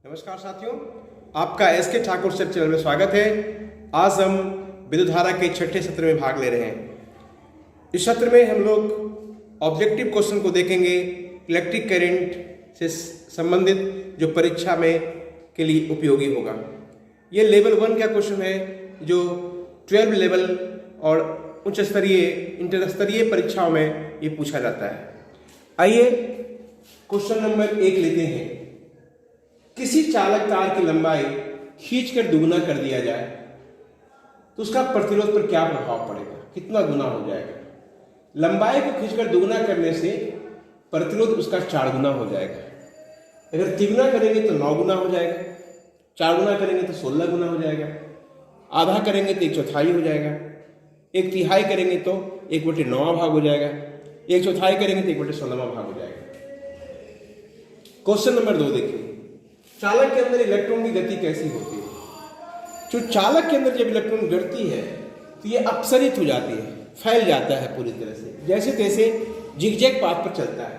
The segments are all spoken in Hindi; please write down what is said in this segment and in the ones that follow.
नमस्कार साथियों, आपका एसके ठाकुर सर चैनल में स्वागत है। आज हम विद्युत धारा के छठे सत्र में भाग ले रहे हैं। इस सत्र में हम लोग ऑब्जेक्टिव क्वेश्चन को देखेंगे, इलेक्ट्रिक करंट से संबंधित जो परीक्षा में के लिए उपयोगी होगा। ये लेवल 1 का क्वेश्चन है जो 12 लेवल और उच्च स्तरीय इंटर स्तरीय परीक्षाओं में ये पूछा जाता है। आइए क्वेश्चन नंबर 1 लेते हैं। किसी चालक तार की लंबाई खींचकर दुगुना कर दिया जाए तो उसका प्रतिरोध पर क्या प्रभाव पड़ेगा, कितना गुना हो जाएगा। लंबाई को खींचकर दुगुना करने से प्रतिरोध उसका 4 गुना हो जाएगा। अगर तिगुना करेंगे तो 9 गुना हो जाएगा, 4 गुना करेंगे तो 16 गुना हो जाएगा, आधा करेंगे तो 1/4 हो जाएगा, 1/3 करेंगे तो 1/9 भाग हो जाएगा, 1/4 करेंगे तो 1/16 भाग हो जाएगा। क्वेश्चन नंबर 2 देखिए, चालक के अंदर इलेक्ट्रॉन की गति कैसी होती है। जो चालक के अंदर जब इलेक्ट्रॉन गिरती है तो ये अपसरित हो जाती है, फैल जाता है पूरी तरह से, जैसे तैसे जिगजैग पाथ पर चलता है।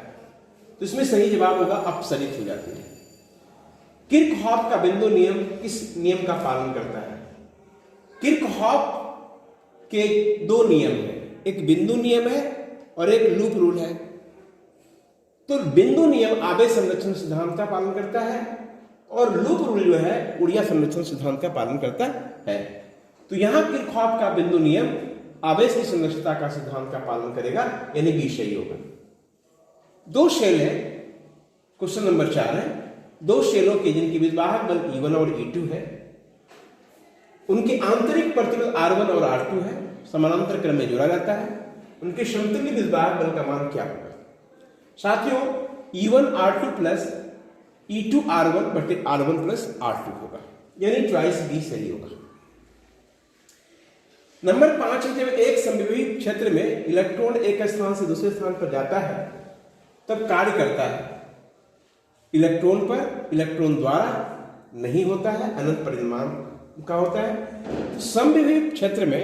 तो इसमें सही जवाब होगा अपसरित हो जाती है। किरचॉफ का बिंदु नियम किस नियम का पालन करता है। किरचॉफ के 2 नियम है, एक बिंदु नियम है और एक लूप रूल है। तो बिंदु नियम आवेश संरक्षण सिद्धांत का पालन करता है और लूप रूल जो है ऊर्जा संरक्षण सिद्धांत का पालन करता है। तो यहां किरचॉफ का बिंदु नियम आवेश की संरक्षणता का सिद्धांत का पालन करेगा, यानी बी सही होगा। 2 शेल है, क्वेश्चन नंबर 4 है। 2 शेलों के जिनकी विद्युद्वाहक बल E1 और E2 है, उनके आंतरिक प्रतिरोध R1 और R2 है, समानांतर क्रम में जोड़ा जाता है। उनके समतुल्य विद्युद्वाहक बल का मान क्या होगा। साथियों, E1 R2 plus E2 R1 बटे R1 प्लस R2 होगा, यानी चॉइस बी सही होगा। नंबर 5 है, जब एक समविभवी क्षेत्र में इलेक्ट्रॉन एक स्थान से दूसरे स्थान पर जाता है तब कार्य करता है। इलेक्ट्रॉन पर इलेक्ट्रॉन द्वारा नहीं होता है, अनंत परिमाण का होता है। समविभवी क्षेत्र में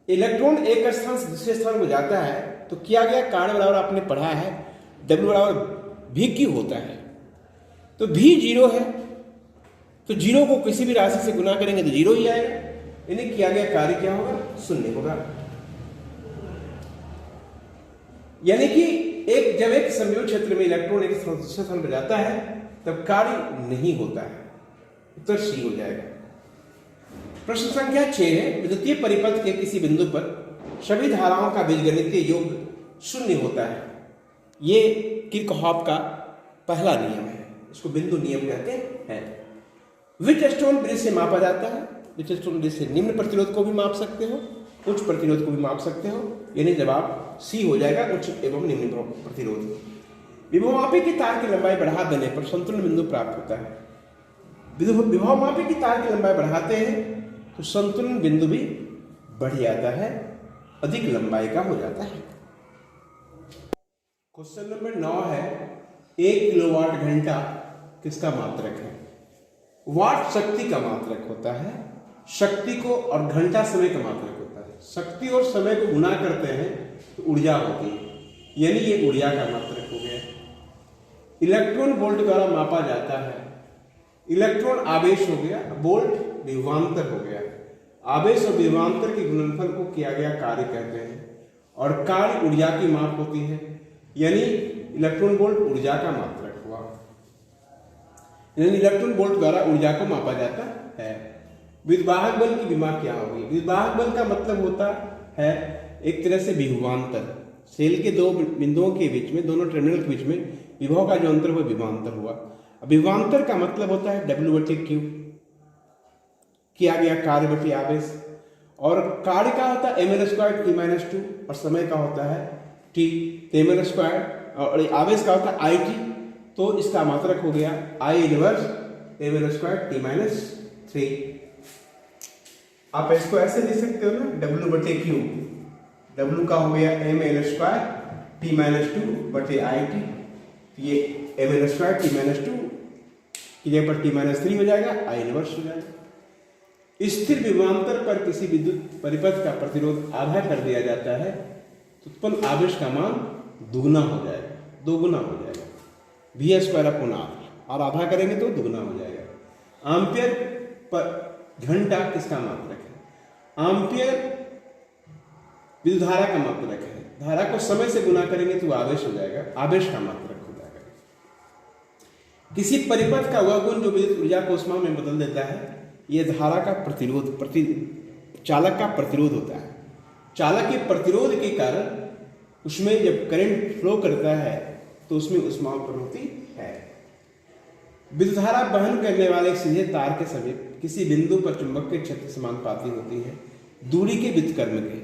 इलेक्ट्रॉन एक स्थान से दूसरे स्थान को जाता है तो किया गया कार्य बराबर आपने पढ़ा है W बराबर V क्यू होता है। तो V 0 है तो 0 को किसी भी राशि से गुना करेंगे तो 0 ही आएगा, यानी किया गया कार्य क्या होगा, 0 होगा। यानी कि जब एक समविभव क्षेत्र में इलेक्ट्रॉन एक स्थान पर जाता है तब कार्य नहीं होता है, उत्तर सी हो जाएगा। प्रश्न संख्या 6 है, विद्युतीय परिपथ के किसी बिंदु पर सभी धाराओं का बीजगणितीय योग 0 होता है। ये किरचॉफ का पहला नियम है, इसको बिंदु नियम कहते हैं। व्हीटस्टोन ब्रिज से मापा जाता है। व्हीटस्टोन ब्रिज से निम्न प्रतिरोध को भी माप सकते हो, उच्च प्रतिरोध को भी माप सकते हो, यानी जवाब सी हो जाएगा, उच्च एवं निम्न प्रतिरोध। विभवमापी की तार की लंबाई बढ़ा देने पर संतुलन बिंदु प्राप्त होता है। विभवमापी की तार की लंबाई बढ़ाते हैं तो संतुलन बिंदु भी बढ़ जाता है, अधिक लंबाई का हो जाता है। क्वेश्चन नंबर 9 है, 1 किलोवाट घंटा किसका मात्रक है। वाट शक्ति का मात्रक होता है, शक्ति को, और घंटा समय का मात्रक होता है। शक्ति और समय को गुना करते हैं तो ऊर्जा होती है, यानी ये ऊर्जा का मात्रक हो गया। इलेक्ट्रॉन वोल्ट द्वारा मापा जाता है। इलेक्ट्रॉन आवेश हो गया, वोल्ट विभवांतर हो गया। आवेश और विभवांतर के गुणनफल को किया गया कार्य कहते हैं, और कार्य ऊर्जा की माप होती है, यानी इलेक्ट्रॉन वोल्ट ऊर्जा का मात्रक हुआ, यानी इलेक्ट्रॉन वोल्ट द्वारा ऊर्जा को मापा जाता है। विद्युद्वाहक बल की विमा क्या होगी। विद्युद्वाहक बल का मतलब होता है एक तरह से विभवांतर। सेल के 2 बिंदुओं के बीच में, दोनों टर्मिनल के बीच में विभव का जो अंतर हुआ विभवांतर हुआ। विभवांतर का मतलब होता है W बटे Q, किया गया कार्य बटे आवेश, और कार्य का होता है ml² T-2, और समय का होता है T, ml², और आवेश का होता है IT, तो इसका मात्रक हो गया I इनवर्स ml² T-3। आप इसको ऐसे लिख सकते हो ना, W बटे Q, W का हो गया ml² T-2 बटे IT, ये ml² T-2 की जगह पर T-3 हो जाएगा, I इनवर्स हो जाएगा। स्थिर विभवांतर पर किसी विद्युत परिपथ का प्रतिरोध आधा कर दिया जाता है तो उत्पन्न आवेश का मान दुगुना हो जाएगा, 2 गुना हो जाएगा, V² अपॉन R। और आधा करेंगे तो दुगना हो जाएगा। एम्पियर पर घंटा किसका मात्रक है? एम्पियर विद्युत धारा का मात्रक है। धारा को समय से गुना करेंगे तो आवेश हो जाएगा, आवेश का मात्रक हो जाएगा। किसी परिपथ का वह गुण जो विद्युत ऊर्जा को ऊष्मा में बदल देता है, यह धारा का प्रतिरोध चालक का प्रतिरोध होता है। चालक के प्रतिरोध के कारण उसमें जब करंट फ्लो करता है तो उसमें ऊष्मा उत्पन्न होती है। विद्युत धारा वहन करने वाले एक सीधे तार के समीप किसी बिंदु पर चुंबकीय क्षेत्र समानुपाती होती है दूरी के व्युत्क्रम के।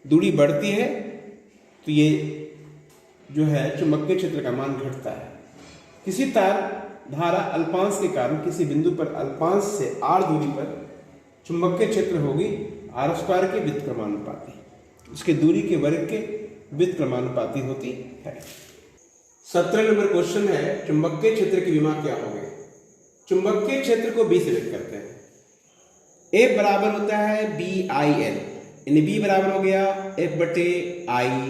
दूरी बढ़ती है तो ये जो है चुंबकीय क्षेत्र का मान घटता है। किसी तार धारा अल्पांश के कारण किसी बिंदु पर अल्पांश से r दूरी पर चुंबकीय क्षेत्र होगी r² के व्युत्क्रमानुपाती, इसके दूरी के वर्ग के व्युत्क्रमानुपाती होती है। 17 नंबर क्वेश्चन है, चुंबकीय क्षेत्र की विमा क्या होगी? चुंबकीय क्षेत्र को B से व्यक्त करते हैं। F बराबर होता है BIL, यानी B बराबर हो गया F/IL।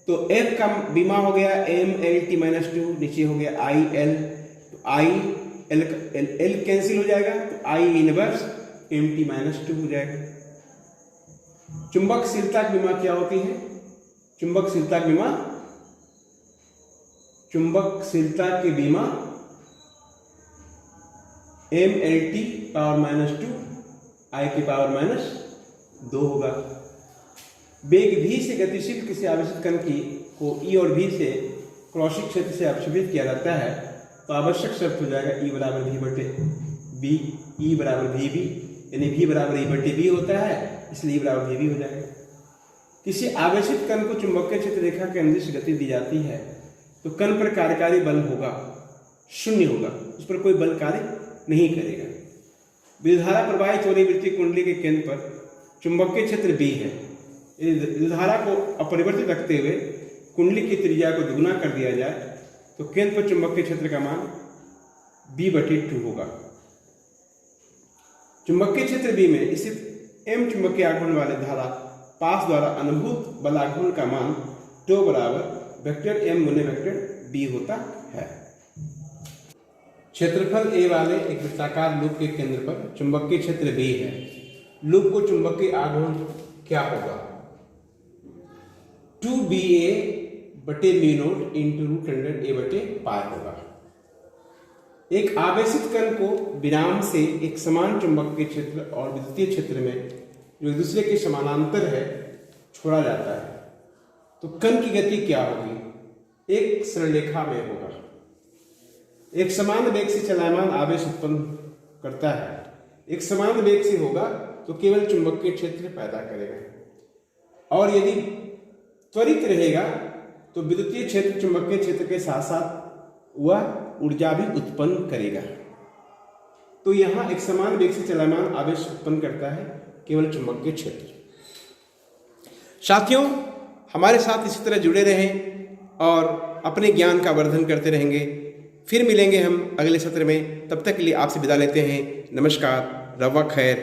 तो F का विमा हो गया MLT-2, नीचे हो गया IL, तो L कैंसिल हो जाएगा तो I इनवर्स MT-2 हो जाएगा। चुंबकशीलता की विमा क्या होती है? चुंबकशीलता की विमा MLT⁻², I⁻² होगा। वेग v से गतिशील किसी आवेशित कण को E और V से क्रॉसिक क्षेत्र से अवशोषित किया जाता है तो आवश्यक शर्त हो जाएगा E बराबर V/B, E बराबर VB, यानी V बराबर E/B होता है, इसलिए E बराबर VB हो जाएगा। किसी आवेशित कण को चुंबकीय क्षेत्र रेखा के अंदिश गति दी जाती है तो कण पर कार्यकारी बल होगा, शून्य होगा, उस पर कोई बल कार्य नहीं करेगा। विद्युत धारा प्रवाहित हो रही वृत्तीय कुंडली के केंद्र पर चुंबकीय क्षेत्र B है। यदि विद्युत धारा को अपरिवर्तित रखते हुए कुंडली की त्रिज्या को दुगुना कर दिया जाए तो केंद्र पर चुंबकीय क्षेत्र का मान B/2 होगा। चुंबकीय क्षेत्र B में स्थित M चुंबकीय आघूर्ण वाले धारा पास द्वारा अनुभूत बलाघूर्ण का मान τ बराबर वेक्टर M गुने वेक्टर B होता है। क्षेत्रफल A वाले एक वृत्ताकार लूप के केंद्र पर चुंबकीय क्षेत्र B है। लूप को चुंबकीय आघूर्ण क्या होगा? 2BA/μ0 × √100A/π होगा। एक आवेशित कण को विराम से एक समान चुंबकीय क्षेत्र और विद्युतीय क्षेत्र में जो एक दूसरे के समानांतर है छोड़ा जाता है तो कण की गति क्या होगी? एक सरल रेखा में होगा। एक समान वेग से चलायमान आवेश उत्पन्न करता है, एक समान वेग से होगा तो केवल चुंबकीय क्षेत्र पैदा करेगा, और यदि त्वरित रहेगा तो विद्युतीय क्षेत्र चुंबकीय क्षेत्र के साथ साथ वह ऊर्जा भी उत्पन्न करेगा। तो यहां एक समान वेग से चलायमान आवेश उत्पन्न करता है केवल चुंबकीय क्षेत्र। साथियों, हमारे साथ इसी तरह जुड़े रहें और अपने ज्ञान का वर्धन करते रहेंगे। फिर मिलेंगे हम अगले सत्र में, तब तक के लिए आपसे विदा लेते हैं। नमस्कार, रवा खैर।